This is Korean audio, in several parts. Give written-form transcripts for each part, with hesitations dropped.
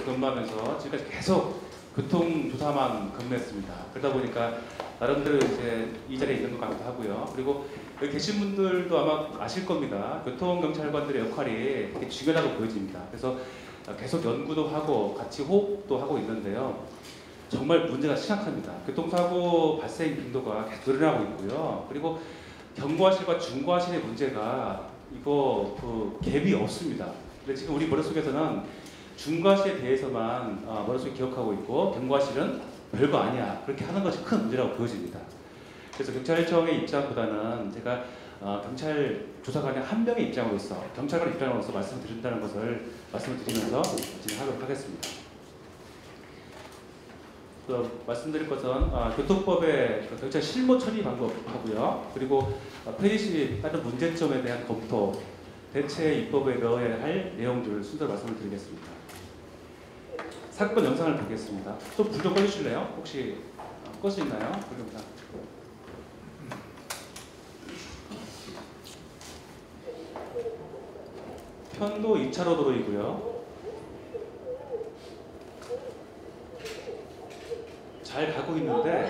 근무하면서 지금까지 계속 교통조사만 근무했습니다. 그러다 보니까 나름대로 이제 이 자리에 있는 것 같기도 하고요. 그리고 여기 계신 분들도 아마 아실 겁니다. 교통경찰관들의 역할이 되게 중요하다고 보여집니다. 그래서 계속 연구도 하고 같이 호흡도 하고 있는데요. 정말 문제가 심각합니다. 교통사고 발생 빈도가 계속 늘어나고 있고요. 그리고 경과실과 중과실의 문제가 이거 갭이 없습니다. 근데 지금 우리 머릿속에서는 중과실에 대해서만 머릿속에 기억하고 있고 경과실은 별거 아니야. 그렇게 하는 것이 큰 문제라고 보여집니다. 그래서 경찰청의 입장보다는 제가 경찰 조사관의 한 명의 입장으로서 경찰관 입장으로서 말씀드린다는 것을 말씀을 드리면서 진행하도록 하겠습니다. 말씀드릴 것은 교통법의 경찰 실무 처리 방법하고요. 그리고 폐지시 다른 문제점에 대한 검토, 대체 입법에 넣어야 할 내용들을 순서로 말씀을 드리겠습니다. 사건 영상을 보겠습니다. 좀 불 좀 꺼주실래요? 혹시 끌 수 있나요? 불 영상. 편도 2차로 도로이고요. 잘 가고 있는데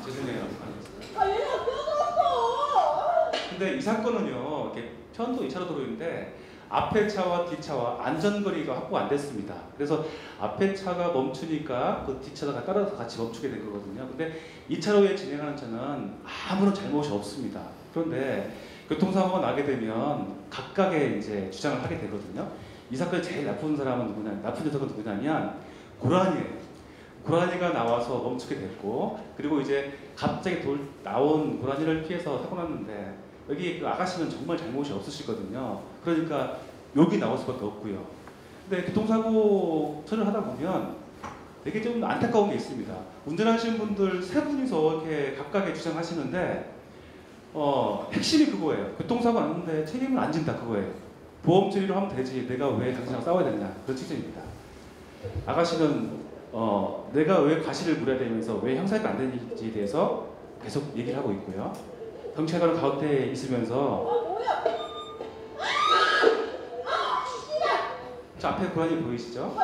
죄송해요. 근데 이 사건은요, 이렇게 편도 2차로 도로인데 앞에 차와 뒷차와 안전거리가 확보가 안 됐습니다. 그래서 앞에 차가 멈추니까 그 뒷차가 따라서 같이 멈추게 된 거거든요. 근데 2차로에 진행하는 차는 아무런 잘못이 없습니다. 그런데 교통사고가 나게 되면 각각의 이제 주장을 하게 되거든요. 이 사건의 제일 나쁜 사람은 누구냐, 나쁜 녀석은 누구냐면 고라니예요. 고라니가 나와서 멈추게 됐고, 그리고 이제 갑자기 나온 고라니를 피해서 사고 났는데 여기 그 아가씨는 정말 잘못이 없으시거든요. 그러니까 욕이 나올 수밖에 없고요. 근데 교통사고 처리를 하다 보면 되게 좀 안타까운 게 있습니다. 운전하시는 분들 세 분이서 이렇게 각각의 주장하시는데 핵심이 그거예요. 교통사고 났는데 책임을 안 진다, 그거예요. 보험 처리로 하면 되지, 내가 왜 당신하고 싸워야 되냐, 그런 취지입니다. 아가씨는 내가 왜 과실을 물어야 되면서 왜 형사가 안 되는지에 대해서 계속 얘기를 하고 있고요. 경찰관은 가운데 있으면서 저 앞에 고라니 보이시죠?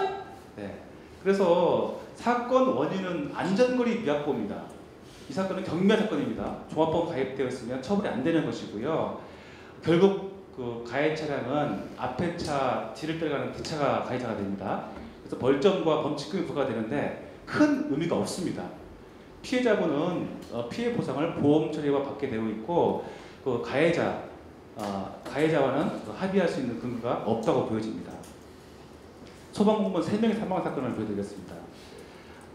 네. 그래서 사건 원인은 안전거리 미확보입니다. 이 사건은 경미한 사건입니다. 종합보험 가입되어 있으면 처벌이 안 되는 것이고요. 결국 그 가해 차량은 앞에 차 뒤를 따라가는 뒷차가 가해자가 됩니다. 그래서 벌점과 범칙금이 부과되는데 큰 의미가 없습니다. 피해자분은 피해 보상을 보험 처리와 받게 되어 있고 그 가해자와는 합의할 수 있는 근거가 없다고 보여집니다. 소방공무원 3명의 사망 사건을 보여드리겠습니다.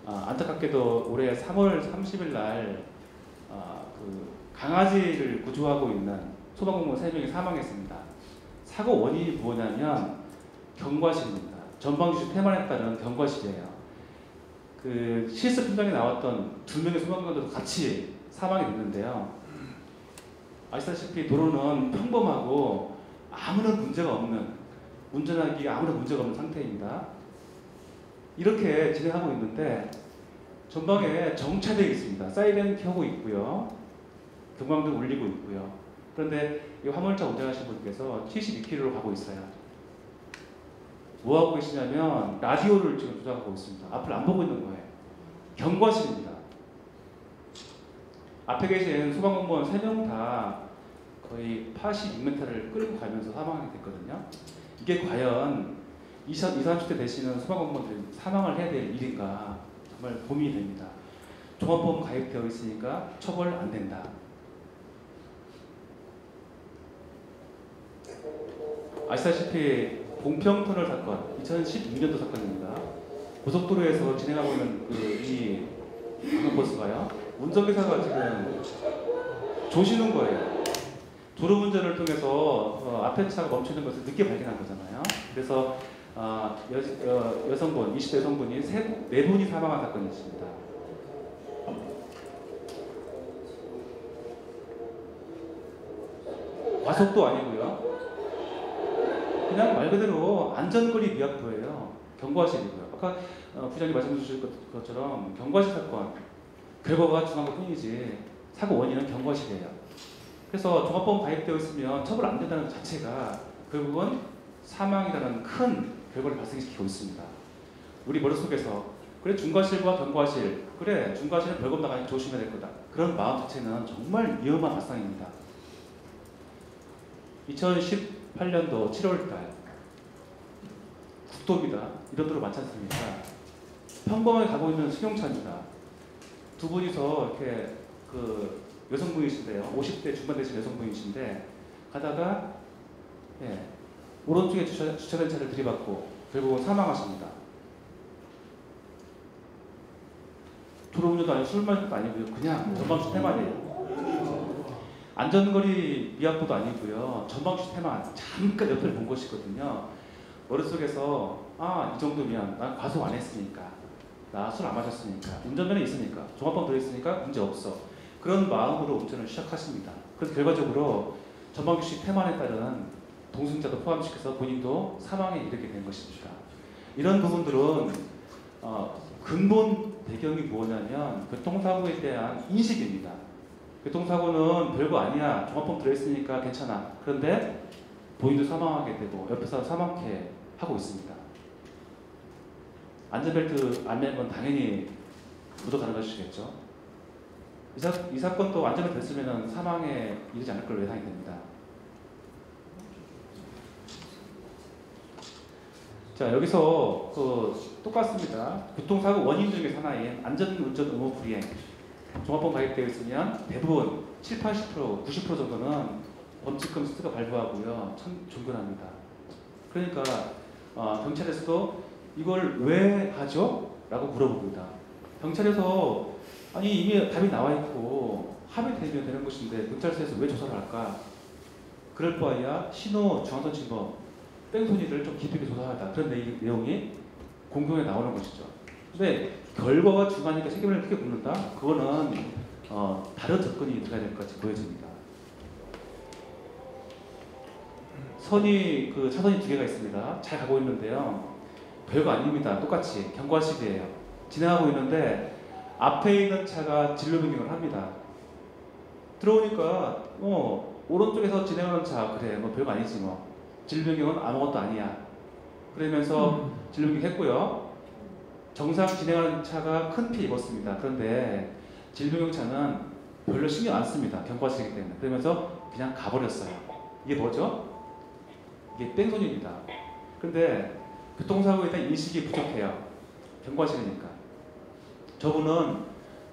안타깝게도 올해 3월 30일 날 그 강아지를 구조하고 있는 소방공무원 3명이 사망했습니다. 사고 원인이 뭐냐면 경과실입니다. 전방주시 폐만에 따른 경과실이에요. 그 실습 현장에 나왔던 2명의 소방관들도 같이 사망이 됐는데요. 아시다시피 도로는 평범하고 아무런 문제가 없는, 운전하기에 아무런 문제가 없는 상태입니다. 이렇게 진행하고 있는데 전방에 정차되어 있습니다. 사이렌 켜고 있고요. 경광등 울리고 있고요. 그런데 이 화물차 운전하시는 분께서 72km로 가고 있어요. 뭐 하고 계시냐면 라디오를 지금 조작하고 있습니다. 앞을 안 보고 있는 거예요. 경과실입니다. 앞에 계신 소방공무원 3명 다 거의 86m를 끌고 가면서 사망하게 됐거든요. 이게 과연 20, 30대 되시는 소방공무원들이 사망을 해야 될 일인가 정말 고민이 됩니다. 종합보험 가입되어 있으니까 처벌 안 된다. 아시다시피 봉평터널 사건, 2016년도 사건입니다. 고속도로에서 진행하고 있는 이 방역버스가요, 운전기사가 지금 조시는 거예요. 졸음운전을 통해서 앞에 차가 멈추는 것을 늦게 발견한 거잖아요. 그래서 여성분, 20대 여성분이 4분이 사망한 사건이 있습니다. 과속도 아니고요. 그냥 말 그대로 안전거리 미확보예요. 경과실이고요. 아까 부장님 말씀해 주실 것처럼 경과실 사건 결과가 중요한 것 뿐이지 사고 원인은 경과실이에요. 그래서 종합보험 가입되어 있으면 처벌 안 된다는 것 자체가 결국은 사망이라는 큰 결과를 발생시키고 있습니다. 우리 머릿속에서 그래 중과실과 경과실, 그래 중과실은 별것 나가니 조심해야 될 거다. 그런 마음 자체는 정말 위험한 발상입니다. 2018년도 7월달 국도입니다. 이런 도로 많지 않습니까? 평범하게 가고 있는 승용차입니다. 두 분이서 이렇게 그 여성분이신데요. 50대 중반 되신 여성분이신데 가다가 오른쪽에 주차된 차를 들이받고 결국은 사망하십니다. 졸음운전도 아니고 술 마신 것도 아니고요. 그냥 전방주 태만이에요. 안전거리 미확보도 아니고요. 전방주 태만. 잠깐 옆을 본 것이거든요. 머릿속에서 이 정도면 난 과속 안 했으니까, 나 술 안 마셨으니까, 운전면허 있으니까, 종합범 들어있으니까 문제 없어. 그런 마음으로 운전을 시작하십니다. 그래서 결과적으로 전방주식 태만에 따른 동승자도 포함시켜서 본인도 사망에 이르게 된 것입니다. 이런 부분들은 근본 배경이 뭐냐면 교통사고에 대한 인식입니다. 교통사고는 별거 아니야. 종합범 들어있으니까 괜찮아. 그런데 본인도 사망하게 되고 옆에서 사망케 하고 있습니다. 안전벨트 안 매는 건 당연히 묻어가는 것이겠죠. 이 사건도 안전벨트 됐으면 사망에 이르지 않을 걸로 예상이 됩니다. 자, 여기서 똑같습니다. 교통사고 원인 중에 하나인 안전운전 의무 불이행. 종합범 가입되어 있으면 대부분 7, 80%, 90% 정도는 범칙금 스스가 발부하고요. 종근합니다. 그러니까 경찰에서도 이걸 왜 하죠? 라고 물어봅니다. 경찰에서 아니 이미 답이 나와 있고 합의되면 되는 것인데 경찰서에서 왜 조사를 할까? 그럴 바에야 신호 중앙선 침범 뺑소니를 좀 깊이 있게 조사하다. 그런 내용이 공경에 나오는 것이죠. 근데 결과가 중요하니까 책임을 크게 묻는다? 그거는 다른 접근이 들어가야 될 것 같이 보여집니다. 차선이 두 개가 있습니다. 잘 가고 있는데요. 별거 아닙니다. 똑같이 경과식이에요. 지나가고 있는데 앞에 있는 차가 진로 변경을 합니다. 들어오니까 오른쪽에서 진행하는 차 그래 뭐 별거 아니지 뭐. 진로 변경은 아무것도 아니야. 그러면서 진로 변경했고요. 정상 진행하는 차가 큰 피해 입었습니다. 그런데 진로 변경 차는 별로 신경 안 씁니다. 경과식이기 때문에. 그러면서 그냥 가버렸어요. 이게 뭐죠? 이게 뺑소니입니다. 그런데 교통사고에 대한 인식이 부족해요. 경과식이니까. 저분은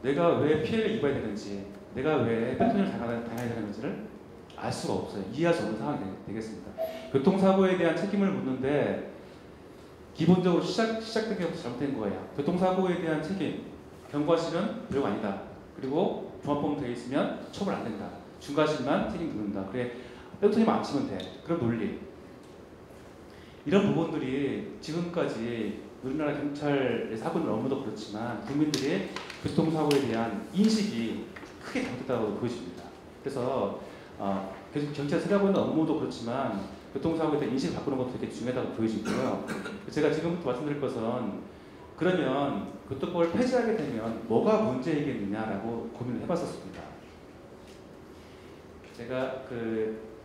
내가 왜 피해를 입어야 되는지, 내가 왜 뺑소니를 당해야 되는지를 알 수가 없어요. 이해할 수 없는 상황이 되겠습니다. 교통사고에 대한 책임을 묻는데 기본적으로 시작된 게 잘못된 거예요. 교통사고에 대한 책임, 경과실은 별거 아니다. 그리고 종합범 되어 있으면 처벌 안 된다. 중과실만 책임 묻는다. 그래 뺑소니만 안 치면 돼. 그런 논리. 이런 부분들이 지금까지 우리나라 경찰의 사고는 업무도 그렇지만 국민들의 교통사고에 대한 인식이 크게 잘못됐다고 보여집니다. 그래서 계속 경찰에서 하고 있는 업무도 그렇지만 교통사고에 대한 인식을 바꾸는 것도 되게 중요하다고 보여지고요. 제가 지금부터 말씀드릴 것은 그러면 교통법을 폐지하게 되면 뭐가 문제이겠느냐라고 고민을 해봤었습니다. 제가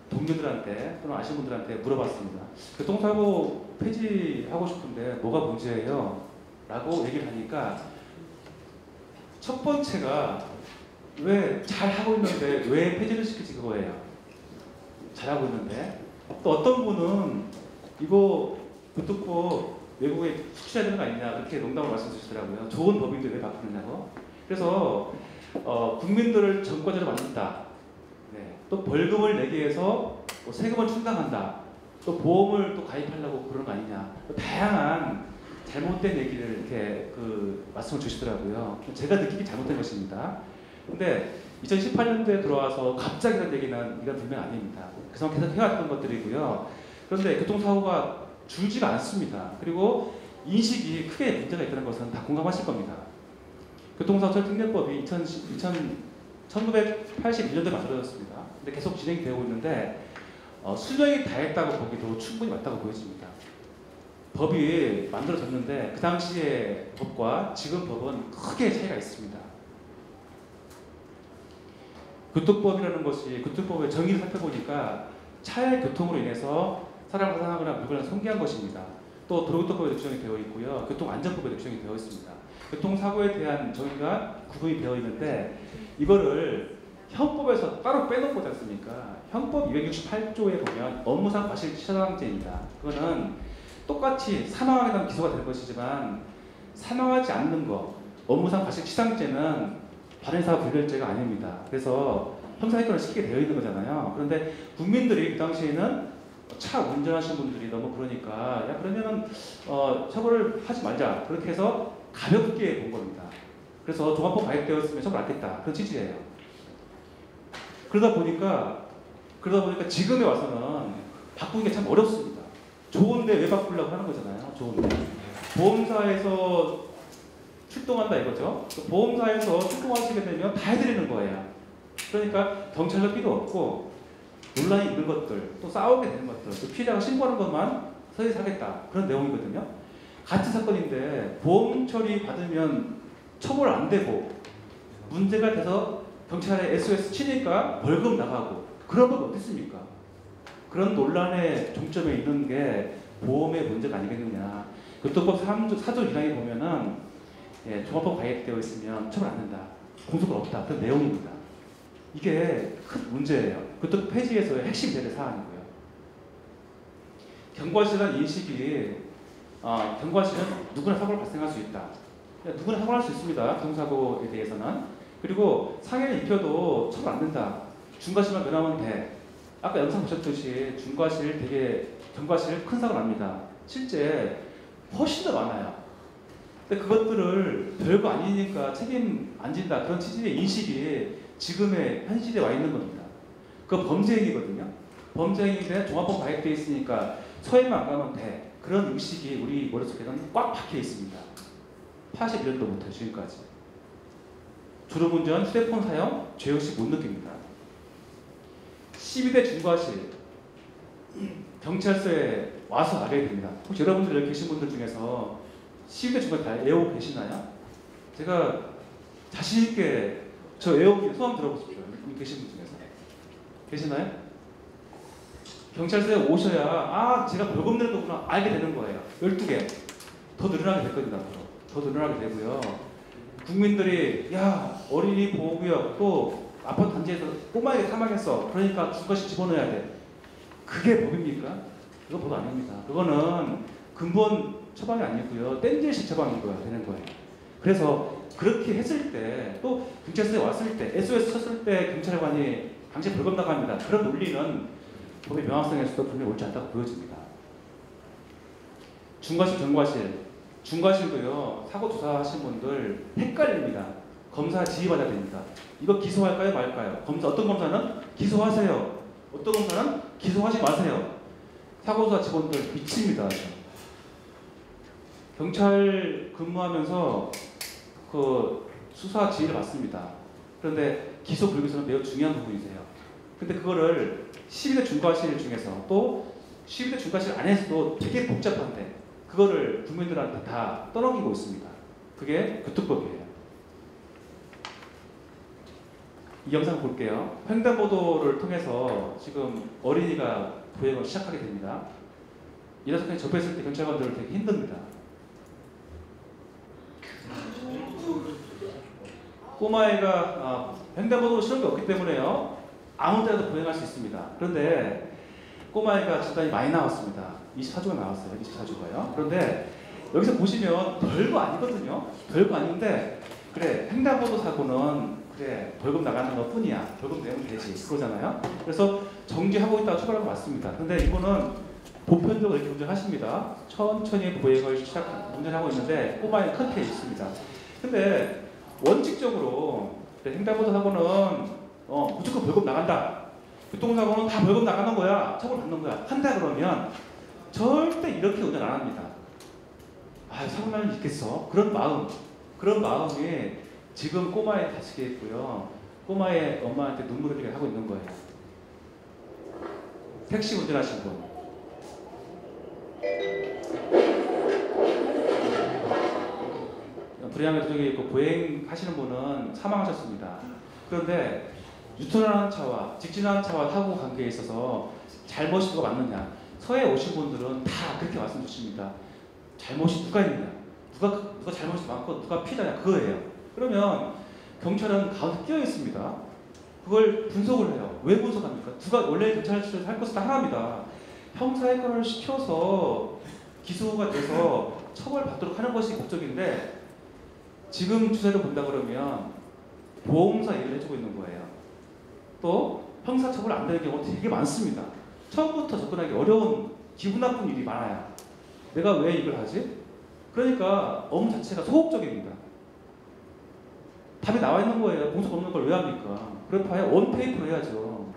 동료들한테 또는 아시는 분들한테 물어봤습니다. 교통사고 폐지하고 싶은데 뭐가 문제예요? 라고 얘기를 하니까 첫 번째가 왜 잘하고 있는데 왜 폐지를 시키지 그거예요. 잘하고 있는데 또 어떤 분은 이거 교통법 외국에 수출해야 되는 거 아니냐 그렇게 농담으로 말씀 주시더라고요. 좋은 법인데 왜 바꾸느냐고. 그래서 국민들을 정권제로 만든다. 또 벌금을 내기 위해서 세금을 충당한다. 또 보험을 또 가입하려고 그런 거 아니냐. 다양한 잘못된 얘기를 이렇게 말씀을 주시더라고요. 제가 느끼기 잘못된 것입니다. 근데 2018년도에 들어와서 갑자기 이런 얘기는 이건 분명 아닙니다. 그래서 계속 해왔던 것들이고요. 그런데 교통사고가 줄지가 않습니다. 그리고 인식이 크게 문제가 있다는 것은 다 공감하실 겁니다. 교통사고 특례법이 1981년도에 만들어졌습니다. 근데 계속 진행이 되고 있는데 수령이 다 했다고 보기도 충분히 맞다고 보여집니다. 법이 만들어졌는데 그 당시의 법과 지금 법은 크게 차이가 있습니다. 교통법이라는 것이 교통법의 정의를 살펴보니까 차의 교통으로 인해서 사람을 사상하거나 물건을 손괴한 것입니다. 또 도로교통법에 규정이 되어 있고요. 교통안전법에 규정이 되어 있습니다. 교통사고에 대한 정의가 구분이 되어 있는데 이거를 형법에서 따로 빼놓고 있지 않습니까? 형법 268조에 보면 업무상 과실치사상죄입니다. 그거는 똑같이 사망하게 되면 기소가 될 것이지만 사망하지 않는 거, 업무상 과실치상죄는 발행사 불결죄가 아닙니다. 그래서 형사입건을 시키게 되어 있는 거잖아요. 그런데 국민들이 그 당시에는 차 운전하시는 분들이 너무 그러니까 야 그러면은 처벌을 하지 말자 그렇게 해서 가볍게 본 겁니다. 그래서 종합법 가입되었으면 처벌 안 했다 그런 취지예요. 그러다 보니까 지금에 와서는 바꾸기가 참 어렵습니다. 좋은데 왜 바꾸려고 하는 거잖아요. 좋은데 보험사에서 출동한다 이거죠. 보험사에서 출동하시게 되면 다 해드리는 거예요. 그러니까 경찰도 필요 없고 논란이 있는 것들, 또 싸우게 되는 것들, 또 피해자가 신고하는 것만 서리하겠다 그런 내용이거든요. 같은 사건인데 보험 처리 받으면 처벌 안 되고 문제가 돼서 경찰에 SOS 치니까 벌금 나가고 그런 건 어디 있습니까? 그런 논란의 종점에 있는 게 보험의 문제가 아니겠느냐. 교통법 4조 1항에 보면은 종합법 가입되어 있으면 처벌 안 된다. 공소가 없다. 그런 내용입니다. 이게 큰 문제예요. 교통법 폐지에서의 핵심 제재 사항이고요. 경과실은 인식이 경과실은 누구나 사고를 발생할 수 있다. 누구나 사고를 할 수 있습니다. 교통사고에 대해서는. 그리고 상해를 입혀도 처벌 안 된다. 중과실만 면하면 돼. 아까 영상 보셨듯이 경과실 큰 사고 납니다. 실제 훨씬 더 많아요. 근데 그것들을 별거 아니니까 책임 안 진다. 그런 취지의 인식이 지금의 현실에 와 있는 겁니다. 그건 범죄행위거든요. 범죄행위에 종합법 가입되어 있으니까 서해만 안 가면 돼. 그런 의식이 우리 머릿속에는 꽉 박혀 있습니다. 81년도부터 지금까지. 졸음운전, 휴대폰 사용, 죄의식 못 느낍니다. 12대 중과실, 경찰서에 와서 알아야 됩니다. 혹시 여러분들 여기 계신 분들 중에서 12대 중과실 다 외우고 계시나요? 제가 자신있게 저 외우기 소감 들어보십시오. 여기 계신 분 중에서. 계시나요? 경찰서에 오셔야 제가 벌금 내는 거구나 알게 되는 거예요. 12개. 더 늘어나게 될 겁니다. 더 늘어나게 되고요. 국민들이 야 어린이 보호구역 또 아파트 단지에서 꼬마에게 사망했어. 그러니까 중과실 집어넣어야 돼. 그게 법입니까? 그거 법 아닙니다. 그거는 근본 처방이 아니고요. 땡질식 처방인 거야 되는 거예요. 그래서 그렇게 했을 때 또 경찰서에 왔을 때 SOS 쳤을 때 경찰관이 당시 벌금 나갑니다. 그런 논리는 법의 명확성에서도 분명히 옳지 않다고 보여집니다. 중과실, 경과실. 중과실도요. 사고 조사하신 분들 헷갈립니다. 검사 지휘받아야 됩니다. 이거 기소할까요 말까요? 어떤 검사는 기소하세요. 어떤 검사는 기소하지 마세요. 사고조사 직원들 미칩니다. 경찰 근무하면서 그 수사 지휘를 받습니다. 그런데 기소 불기소는 매우 중요한 부분이세요. 근데 그거를 12대 중과실 중에서 또 12대 중과실 안에서도 되게 복잡한데 그거를 국민들한테 다 떠넘기고 있습니다. 그게 교통법이에요. 이 영상 볼게요. 횡단보도를 통해서 지금 어린이가 보행을 시작하게 됩니다. 이런 사건이 접했을 때 경찰관들은 되게 힘듭니다. 꼬마애가 횡단보도 시험이 없기 때문에요. 아무 때라도 보행할 수 있습니다. 그런데 꼬마애가 진단이 많이 나왔습니다. 24조가 나왔어요. 24조가요. 그런데 여기서 보시면 별거 아니거든요. 별거 아닌데 그래 횡단보도 사고는 그래 벌금 나가는 것 뿐이야. 벌금 내면 되지. 그러잖아요. 그래서 정지하고 있다가 처벌하고 왔습니다. 근데 이거는 보편적으로 이렇게 운전하십니다. 천천히 보행을 운전하고 있는데 꼬마애 큰게 있습니다. 근데 원칙적으로 횡단보도 사고는 무조건 벌금 나간다. 교통사고는 다 벌금 나가는 거야. 처벌받는 거야. 한다 그러면 절대 이렇게 운전 안 합니다. 사고 나면 있겠어. 그런 마음이 지금 꼬마에 다치게 했고요. 꼬마의 엄마한테 눈물 흘리게 하고 있는 거예요. 택시 운전하신 분. 불량의 조정이 있고 보행하시는 분은 사망하셨습니다. 그런데 유턴하는 차와 직진하는 차와 사고 관계에 있어서 잘못이 뭐가 맞느냐. 서해 오신 분들은 다 그렇게 말씀 주십니다. 잘못이 누가 있느냐, 누가 잘못이 많고 누가 피해자냐, 그거예요. 그러면 경찰은 가운데 끼어 있습니다. 그걸 분석을 해요. 왜 분석합니까? 원래 경찰서에서 할 것은 다 하나입니다. 형사해고를 시켜서 기소가 돼서 처벌받도록 하는 것이 목적인데, 지금 추세를 본다 그러면 보험사 얘기를 해주고 있는 거예요. 또 형사처벌 안 되는 경우가 되게 많습니다. 처음부터 접근하기 어려운 기분 나쁜 일이 많아요. 내가 왜 이걸 하지? 그러니까 업무 자체가 소극적입니다. 답이 나와 있는 거예요. 공소 없는 걸 왜 합니까? 그럴 바에 원페이퍼로 해야죠.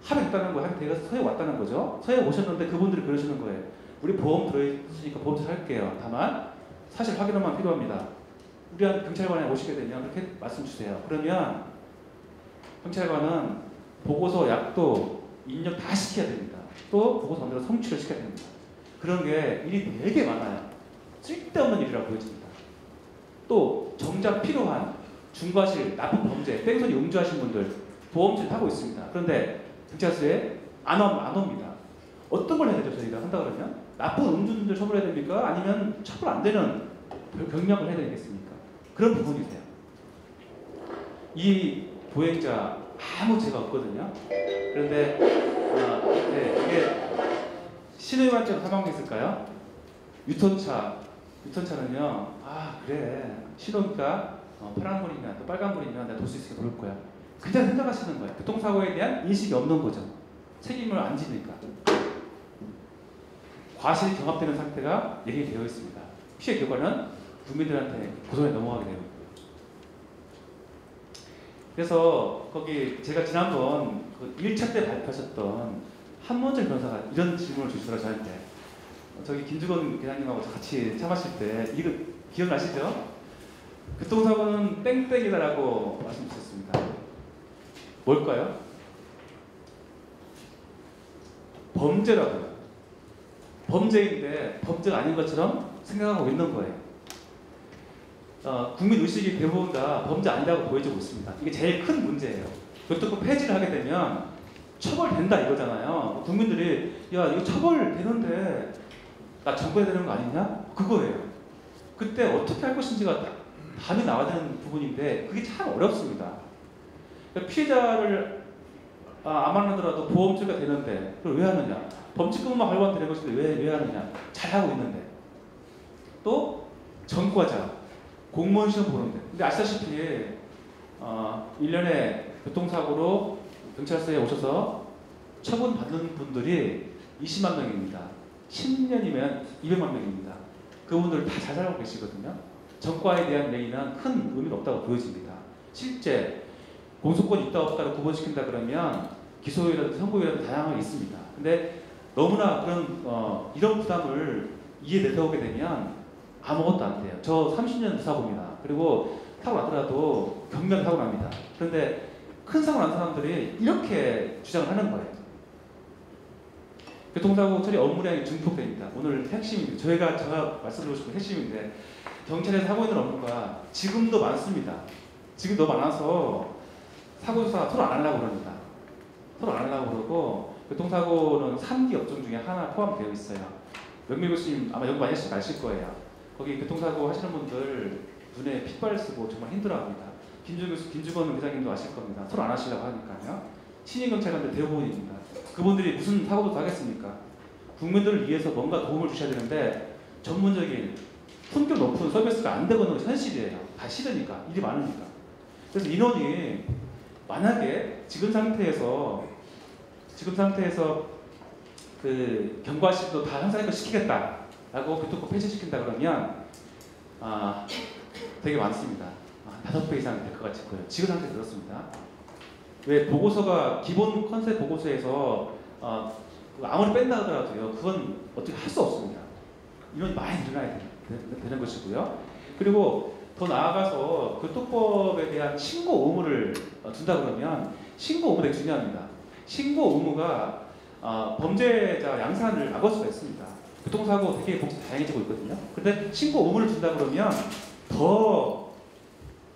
합의했다는 거예요. 합의돼서 서해 왔다는 거죠. 서해 오셨는데 그분들이 그러시는 거예요. 우리 보험 들어있으니까 보험 잘 할게요. 다만 사실 확인만 필요합니다. 우리한테 경찰관에 오시게 되면 그렇게 말씀 주세요. 그러면 경찰관은 보고서, 약도 입력 다 시켜야 됩니다. 또 보고서 만들어 성취를 시켜야 됩니다. 그런 게 일이 되게 많아요. 쓸데없는 일이라고 보여집니다. 또 정작 필요한 중과실, 납부 범죄, 뺑소니 음주하신 분들 보험처리 하고 있습니다. 그런데 경찰서에 안 옵니다. 어떤 걸 해야 되죠? 저희가 한다 그러면 나쁜 음주운전을 처벌해야 됩니까? 아니면 처벌 안 되는 경력을 해야 되겠습니까? 그런 부분이세요. 이 보행자 아무 죄가 없거든요. 그런데 이게 신호위반죄로 사망했을까요? 유턴차는요. 그래, 신호니까 파란불이면 또 빨간불이면 내가 돌 수 있으니까 돌 거야. 그냥 생각하시는 거예요. 교통사고에 대한 인식이 없는 거죠. 책임을 안 지니까. 과실이 경합되는 상태가 얘기되어 있습니다. 피해 결과는 국민들한테 고소에 넘어가게 되고. 그래서 거기 제가 지난번 그 1차 때 발표하셨던 한문철 변호사가 이런 질문을 주시더라고요. 저한테. 저기 김주건 기자님하고 같이 차 마실 때 이거 기억나시죠? 교통사고는 땡땡이다라고 말씀 주셨습니다. 뭘까요? 범죄라고요. 범죄인데 범죄가 아닌 것처럼 생각하고 있는 거예요. 국민 의식이 대부분 다 범죄 아니라고 보여주고 있습니다. 이게 제일 큰 문제예요. 교통법 폐지를 하게 되면 처벌된다 이거잖아요. 국민들이 야 이거 처벌되는데 나 정부해야 되는 거 아니냐? 그거예요. 그때 어떻게 할 것인지가 답이 나와야 되는 부분인데 그게 참 어렵습니다. 그러니까 피해자를 안 만나더라도 보험처리가 되는데 그걸 왜 하느냐? 범칙금만 발부하면 되는 것인데 왜 하느냐? 잘하고 있는데. 또 전과자, 공무원 시험 보는데. 근데 아시다시피 1년에 교통사고로 경찰서에 오셔서 처분받는 분들이 20만 명입니다. 10년이면 200만 명입니다. 그분들 다 잘 살고 계시거든요. 전과에 대한 얘기는 큰 의미가 없다고 보여집니다. 실제 공소권이 있다 없다를 구분시킨다 그러면 기소유예라든지 선고유예라든지 다양하게 있습니다. 근데 너무나 그런 이런 부담을 이에 내세우게 되면 아무것도 안 돼요. 저 30년 사고입니다. 그리고 사고 나더라도 경미하게 사고 납니다. 그런데 큰 사고 난 사람들이 이렇게 주장을 하는 거예요. 교통사고 처리 업무량이 증폭됩니다. 오늘 핵심입니다. 제가 말씀드리고 싶은 핵심인데 경찰에서 하고 있는 업무가 지금도 많습니다. 지금 너무 많아서 사고조사 서로 안 하려고 그럽니다. 서로 안 하려고 그러고 교통사고는 3기 업종 중에 하나 포함되어 있어요. 명미 교수님 아마 연구 많이 하시면 아실 거예요. 거기 교통사고 하시는 분들 눈에 핏발 쓰고 정말 힘들어합니다. 김주건 회장님도 아실 겁니다. 서로 안 하시려고 하니까요. 신임 경찰관들 대부분입니다. 그분들이 무슨 사고도 하겠습니까? 국민들을 위해서 뭔가 도움을 주셔야 되는데 전문적인 품격 높은 서비스가 안 되고 있는 것이 현실이에요. 다 싫으니까, 일이 많으니까. 그래서 인원이 만약에 지금 상태에서 그 경과실도 다 형사니까 시키겠다라고 교통법 폐지시킨다 그러면 되게 많습니다. 5배 이상 될 것 같이 보여요. 지금 상태 그렇습니다. 왜 보고서가 기본 컨셉 보고서에서 아무리 뺀다 하더라도요. 그건 어떻게 할 수 없습니다. 인원이 많이 늘어나야 되는 것이고요. 그리고 더 나아가서 교통법에 대한 신고 의무를 둔다 그러면 신고 의무 되게 중요합니다. 신고 의무가 범죄자 양산을 막을 수가 있습니다. 교통사고 되게 복지 다양해지고 있거든요. 근데 신고 의무를 준다 그러면 더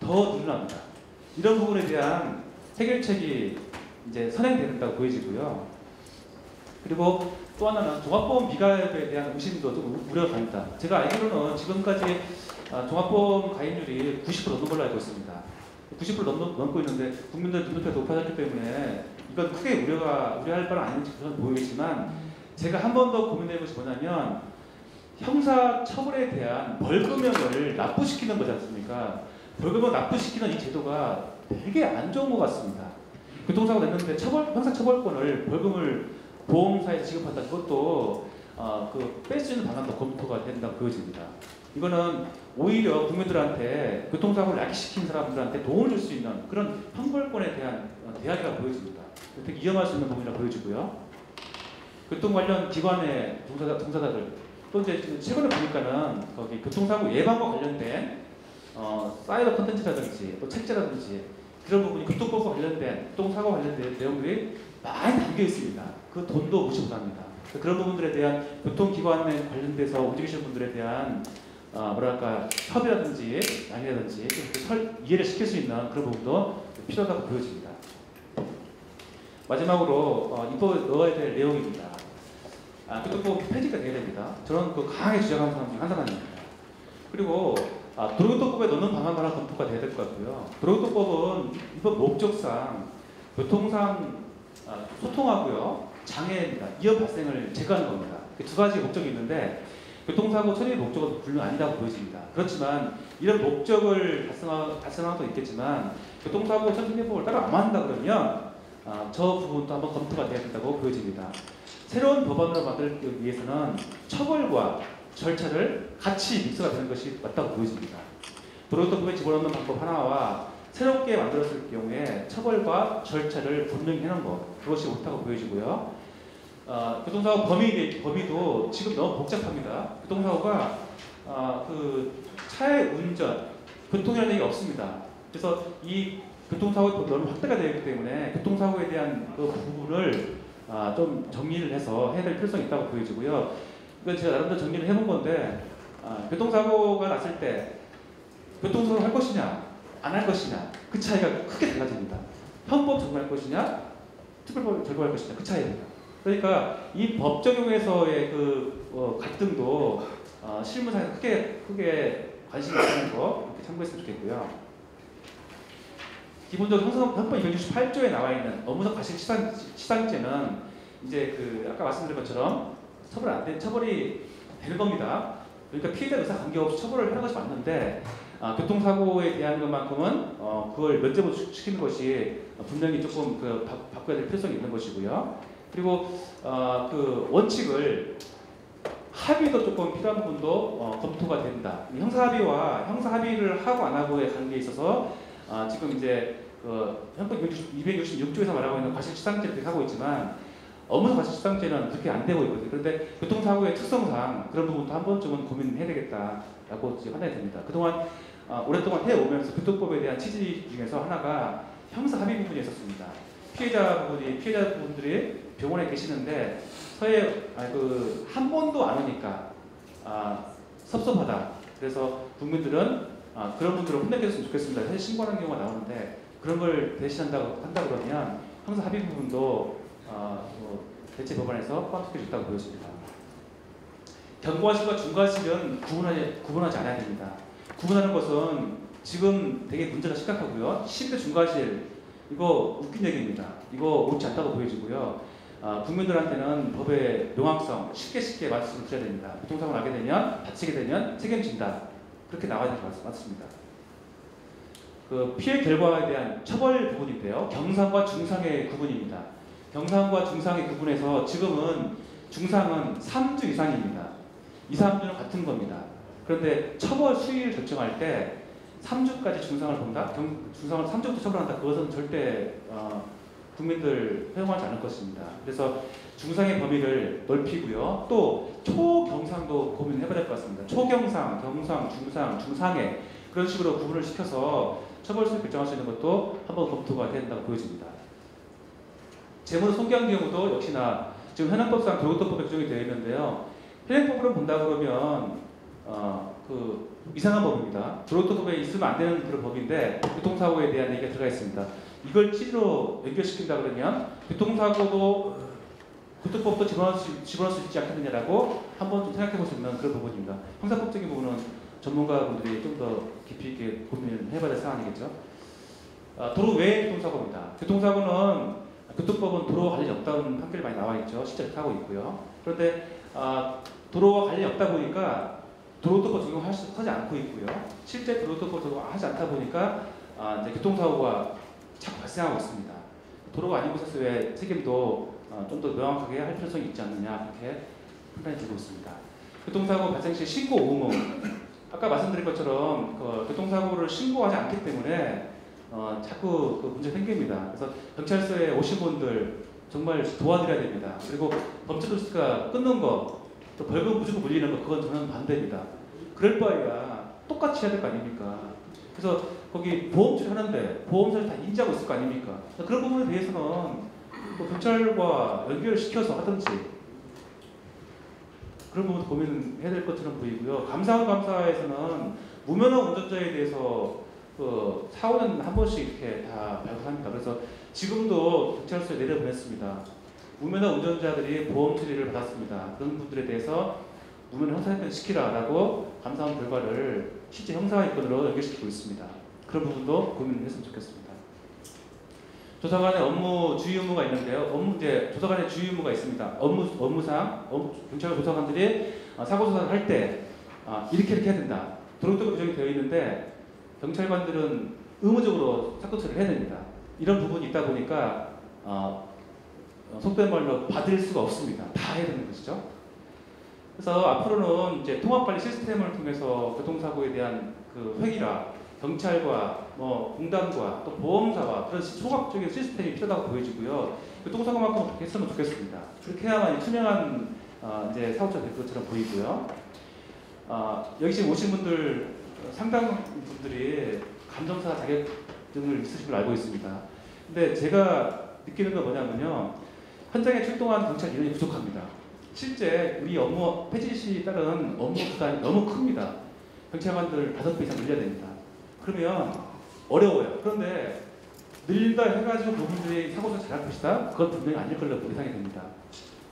늘어납니다. 이런 부분에 대한 해결책이 이제 선행된다고 보여지고요. 그리고 또 하나는 종합보험 미가입에 대한 의심도 좀 우려가 갑니다. 제가 알기로는 지금까지 종합보험 가입률이 90% 넘는 걸로 알고 있습니다. 90% 넘고 있는데 국민들 눈높이가 높아졌기 때문에 이건 크게 우려할 바는 아닌지 저는 보이겠지만 제가 한 번 더 고민해 본 것이 뭐냐면 형사 처벌에 대한 벌금형을 납부시키는 거지 않습니까? 벌금을 납부시키는 이 제도가 되게 안 좋은 것 같습니다. 교통사고 냈는데 형사 처벌권을 벌금을 보험사에서 지급한다. 그것도 뺄 수 있는 방안도 검토가 된다고 보여집니다. 이거는 오히려 국민들한테 교통사고를 야기시킨 사람들한테 도움을 줄 수 있는 그런 형벌권에 대한 대안이라고 보여집니다. 되게 위험할 수 있는 부분이라고 보여지고요. 교통 관련 기관의 종사자들 또 이제 최근에 보니까는 거기 교통사고 예방과 관련된 사이버 콘텐츠라든지 또 책자라든지 그런 부분이 교통법과 관련된 교통사고 관련된 내용들이 많이 담겨 있습니다. 그 돈도 무시 못합니다. 그런 부분들에 대한 교통기관에 관련돼서 움직이시는 분들에 대한 협의라든지 양해라든지 이해를 시킬 수 있는 그런 부분도 필요하다고 보여집니다. 마지막으로 입법에 넣어야 될 내용입니다. 교통법 폐지가 돼야 됩니다. 저는 강하게 주장하는 사람 중에 한 사람입니다. 그리고 도로교통법에 넣는 방안 하나 검토가 돼야 될 것 같고요. 도로교통법은 입법 목적상 교통상 소통하고요 장애입니다. 위험 발생을 제거하는 겁니다. 두 가지 목적이 있는데 교통사고 처리의 목적은 분명 아니라고 보여집니다. 그렇지만 이런 목적을 달성한 것도 있겠지만 교통사고 처리법을 따로 안 만든다 그러면 저 부분도 한번 검토가 돼야 된다고 보여집니다. 새로운 법안을 만들기 위해서는 처벌과 절차를 같이 믹스가 되는 것이 맞다고 보여집니다. 도로교통법에 집어넣는 방법 하나와 새롭게 만들었을 경우에 처벌과 절차를 분명히 해놓은 것 그것이 옳다고 보여지고요. 교통사고 범위도 지금 너무 복잡합니다. 교통사고가 차의 운전, 교통이라는 얘기 없습니다. 그래서 이 교통사고가 너무 확대가 되어 있기 때문에 교통사고에 대한 그 부분을 좀 정리를 해서 해야 될 필요성이 있다고 보여지고요. 이건 제가 나름대로 정리를 해본 건데 교통사고가 났을 때 교통사고를 할 것이냐 안 할 것이냐 그 차이가 크게 달라집니다. 형법 적용할 것이냐 특별법 적용할 것이냐 그 차이입니다. 그러니까 이 법 적용에서의 갈등도 실무상에서 크게 관심이 있는 거 이렇게 참고했으면 좋겠고요. 기본적으로 형법 268조에 나와 있는 업무상 과실치상죄는 이제 아까 말씀드린 것처럼 처벌이 되는 겁니다. 그러니까 피해자 의사 관계없이 처벌을 하는 것이 맞는데 교통사고에 대한 것만큼은 그걸 면제부 시키는 것이 분명히 조금 바꿔야 될 필요성이 있는 것이고요. 그리고 원칙을 합의도 조금 필요한 부분도 검토가 된다. 형사합의와 형사합의를 하고 안 하고의 관계에 있어서 지금 이제 형법 266조에서 말하고 있는 과실치상죄를 이렇게 하고 있지만 업무상 과실치상죄는 그렇게 안 되고 있거든요. 그런데 교통사고의 특성상 그런 부분도 한 번쯤은 고민해야 되겠다라고 판단이 됩니다. 그동안 오랫동안 해오면서 교통법에 대한 취지 중에서 하나가 형사합의 부분이 있었습니다. 피해자분들이 병원에 계시는데 한 번도 안 오니까 섭섭하다. 그래서 국민들은 그런 분들을 혼내줬으면 좋겠습니다. 사실 신고하는 경우가 나오는데 그런 걸 한다 그러면 형사 합의 부분도 대체 법안에서 포함시켜 줬다고 보여집니다. 경과실과 중과실은 구분하지 않아야 됩니다. 구분하는 것은 지금 되게 문제가 심각하고요. 10대 중과실 이거 웃긴 얘기입니다. 이거 옳지 않다고 보여지고요. 국민들한테는 법의 명확성 쉽게 말씀을 드려야 됩니다. 교통사고 나게 되면 다치게 되면 책임진다. 그렇게 나와야 될 것 같습니다. 피해 결과에 대한 처벌 부분인데요. 경상과 중상의 구분입니다. 경상과 중상의 구분에서 지금은 중상은 3주 이상입니다. 2, 3주는 같은 겁니다. 그런데 처벌 수위를 결정할 때 3주까지 중상을 본다? 중상을 3주부터 처벌한다? 그것은 절대 국민들 허용하지 않을 것입니다. 그래서 중상의 범위를 넓히고요. 또 초경상도 고민해봐야 될 것 같습니다. 초경상, 경상, 중상, 중상해 그런 식으로 구분을 시켜서 처벌수를 결정할 수 있는 것도 한번 검토가 된다고 보여집니다. 재물 손괴한 경우도 역시나 지금 현행법상 도로교통법에 규정이 되어 있는데요. 현행법으로 본다 그러면 이상한 법입니다. 도로교통법에 있으면 안 되는 그런 법인데 교통사고에 대한 얘기가 들어가 있습니다. 이걸 취지로 연결시킨다 그러면 교통사고도 교통법도 집어넣을 수 있지 않겠느냐라고 한번 좀 생각해 볼 수 있는 그런 부분입니다. 형사법적인 부분은 전문가분들이 좀 더 깊이 있게 고민을 해봐야 될 사안이겠죠. 도로 외의 교통사고입니다. 교통사고는 교통법은 도로와 관련이 없다는 판결이 많이 나와 있죠. 실제 그렇게 하고 있고요. 그런데 도로와 관련이 없다 보니까 도로교통법 적용하지 않고 있고요. 실제 도로교통법 적용하지 않다 보니까 이제 교통사고가 자꾸 발생하고 있습니다. 도로가 아닌 곳에서의 책임도 좀 더 명확하게 할 필요성이 있지 않느냐 그렇게 판단이 되고 있습니다. 교통사고 발생 시 신고 의무. 아까 말씀드린 것처럼 교통사고를 신고하지 않기 때문에 자꾸 문제가 생깁니다. 그래서 경찰서에 오신 분들 정말 도와드려야 됩니다. 그리고 범죄도시가 끊는 거, 또 벌금 무조건 물리는 거 그건 저는 반대입니다. 그럴 바에야 똑같이 해야 될 거 아닙니까? 그래서 거기 보험 처리하는데 보험사를 다 인지하고 있을 거 아닙니까? 그런 부분에 대해서는 경찰과 연결시켜서 하든지 그런 부분도 고민해야 될 것처럼 보이고요. 감사원감사에서는 무면허 운전자에 대해서 사고는 한 번씩 이렇게 다 발급합니다. 그래서 지금도 경찰서에 내려보냈습니다. 무면허 운전자들이 보험 처리를 받았습니다. 그런 분들에 대해서 무면허 형사입건 시키라라고 감사원 결과를 실제 형사입건으로 연결시키고 있습니다. 그런 부분도 고민을 했으면 좋겠습니다. 조사관의 업무 주의 의무가 있는데요. 조사관의 주의 의무가 있습니다. 업무상 경찰 조사관들이 사고 조사를 할 때 이렇게 해야 된다. 도로교통법 규정이 되어 있는데 경찰관들은 의무적으로 사건 처리를 해야 됩니다. 이런 부분이 있다 보니까 속된 말로 받을 수가 없습니다. 다 해야 되는 것이죠. 그래서 앞으로는 이제 통합관리 시스템을 통해서 교통사고에 대한 회의라 경찰과 공단과 또 보험사와 그런 종합적인 시스템이 필요하다고 보여지고요. 교통사고만큼 그렇게 했으면 좋겠습니다. 그렇게 해야만 투명한 이제 사고처가 될 것처럼 보이고요. 여기 지금 오신 분들 상당 분들이 감정사 자격증을 있으신 걸 알고 있습니다. 근데 제가 느끼는 건 뭐냐면요. 현장에 출동한 경찰 인원이 부족합니다. 실제 우리 업무 폐지 시에 따른 업무 부담이 너무 큽니다. 경찰관들 5배 이상 늘려야 됩니다. 그러면 어려워요. 그런데 늘린다 해가지고 그분들이 사고조사 잘할 것이다? 그건 분명히 아닐 걸로 예상이 됩니다.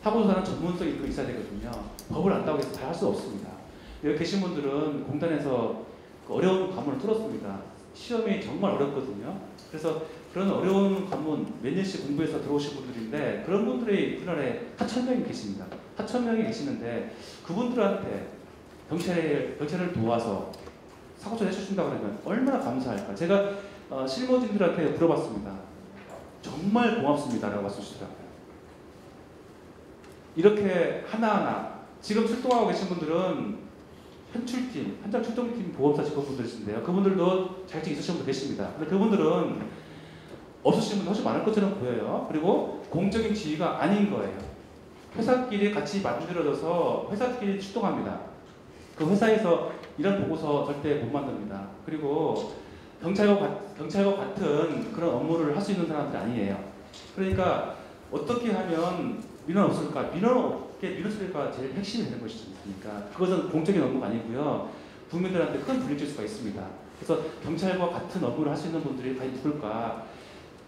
사고조사는 전문성이 있어야 되거든요. 법을 안다고 해서 잘 할 수 없습니다. 여기 계신 분들은 공단에서 어려운 관문을 뚫었습니다. 시험이 정말 어렵거든요. 그래서 그런 어려운 관문 몇 년씩 공부해서 들어오신 분들인데 그런 분들이 우리나라에 4,000명이 계십니다. 4,000명이 계시는데 그분들한테 경찰을 도와서 사고처리 해주신다고 그러면 얼마나 감사할까. 제가 실무진들한테 물어봤습니다. 정말 고맙습니다 라고 말씀하시더라고요. 이렇게 하나하나 지금 출동하고 계신 분들은 현출팀, 현장 출동팀 보험사 직원분들이신데요. 그분들도 자격증 있으신 분들 계십니다. 근데 그분들은 없으신 분들 훨씬 많을 것처럼 보여요. 그리고 공적인 지위가 아닌 거예요. 회사끼리 같이 만들어져서 회사끼리 출동합니다. 그 회사에서 이런 보고서 절대 못 만듭니다. 그리고 경찰과 같은 그런 업무를 할 수 있는 사람들이 아니에요. 그러니까 어떻게 하면 민원 없을까? 민원 처리가 제일 핵심이 되는 것이지 않습니까? 그것은 공적인 업무가 아니고요. 국민들한테 큰 불이익 줄 수가 있습니다. 그래서 경찰과 같은 업무를 할 수 있는 분들이 과연 누굴까?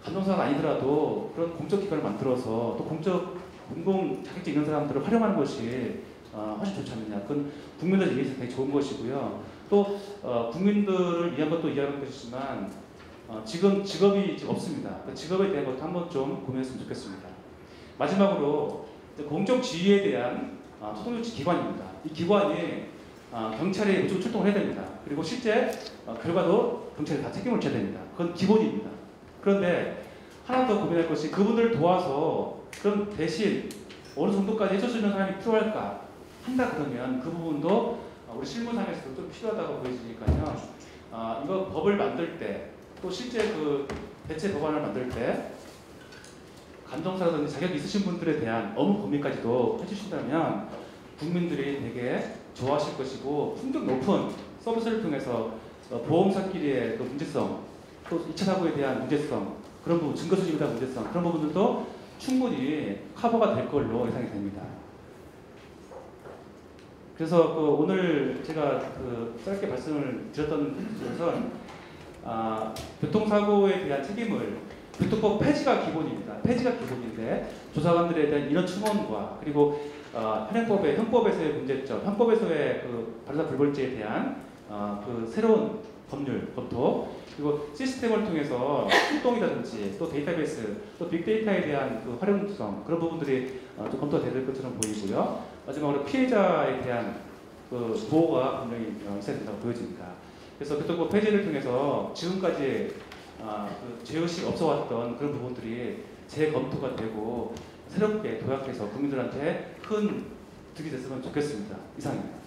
감정사가 아니더라도 그런 공적 기관을 만들어서 또 공공 자격증 있는 사람들을 활용하는 것이 훨씬 좋지 않느냐. 그건 국민들 위해서 되게 좋은 것이고요. 또 국민들을 위한 것도 이해하는 것이지만 지금 직업이 없습니다. 그 직업에 대한 것도 한번 좀 고민했으면 좋겠습니다. 마지막으로 공적 지위에 대한 소통조치 기관입니다. 이 기관이 경찰에 무조건 출동을 해야 됩니다. 그리고 실제 결과도 경찰이 다 책임을 져야 됩니다. 그건 기본입니다. 그런데 하나 더 고민할 것이 그분들을 도와서 그럼 대신 어느 정도까지 해줄 수 있는 사람이 필요할까 한다 그러면 그 부분도 우리 실무상에서도 좀 필요하다고 보여지니까요. 이거 법을 만들 때 또 실제 그 대체 법안을 만들 때 감정사라든지 자격이 있으신 분들에 대한 업무 범위까지도 해주신다면 국민들이 되게 좋아하실 것이고 품격 높은 서비스를 통해서 보험사끼리의 그 문제성 또 2차 사고에 대한 문제성 그런 부분 증거수집에 대한 문제성 그런 부분들도 충분히 커버가 될 걸로 예상이 됩니다. 그래서 오늘 제가 짧게 말씀을 드렸던 것은 교통사고에 대한 책임을 교통법 폐지가 기본입니다. 폐지가 기본인데 조사관들에 대한 인원 충원과 그리고 현행법의 형법에서의 문제점, 형법에서의 그 발사 불벌죄에 대한 그 새로운 법률 검토, 그리고 시스템을 통해서 출동이라든지 또 데이터베이스, 또 빅데이터에 대한 그 활용성 그런 부분들이 좀 검토가 될 것처럼 보이고요. 마지막으로 피해자에 대한 그 보호가 분명히 있어야 된다고 보여집니다. 그래서 교통법 폐지를 통해서 지금까지 그 죄의식 없어왔던 그런 부분들이 재검토가 되고 새롭게 도약해서 국민들한테 큰 득이 됐으면 좋겠습니다. 이상입니다.